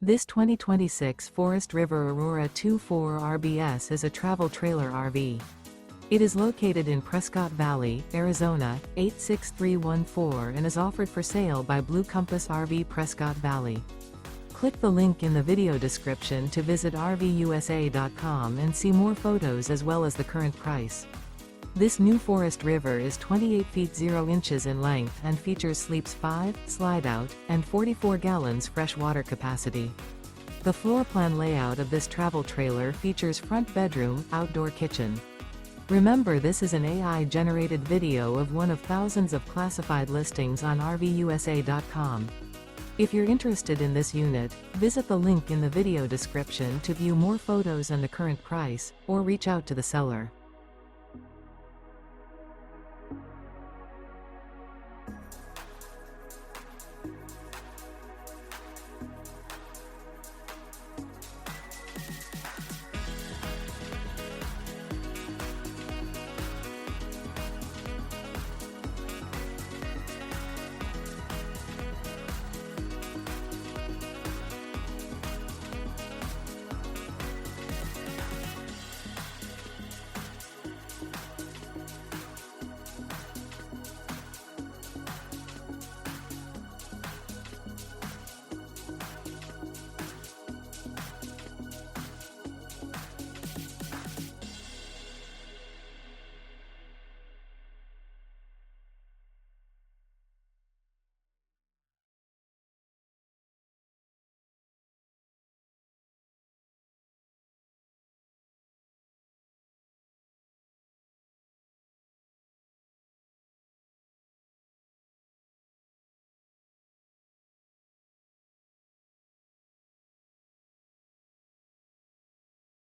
This 2026 Forest River Aurora 2.4 RBS is a travel trailer RV. It is located in Prescott Valley, Arizona, 86314 and is offered for sale by Blue Compass RV Prescott Valley. Click the link in the video description to visit RVUSA.com and see more photos as well as the current price. This new Forest River is 28 feet 0 inches in length and features sleeps 5, slide-out, and 44 gallons fresh water capacity. The floor plan layout of this travel trailer features front bedroom, outdoor kitchen. Remember, this is an AI-generated video of one of thousands of classified listings on RVUSA.com. If you're interested in this unit, visit the link in the video description to view more photos and the current price, or reach out to the seller.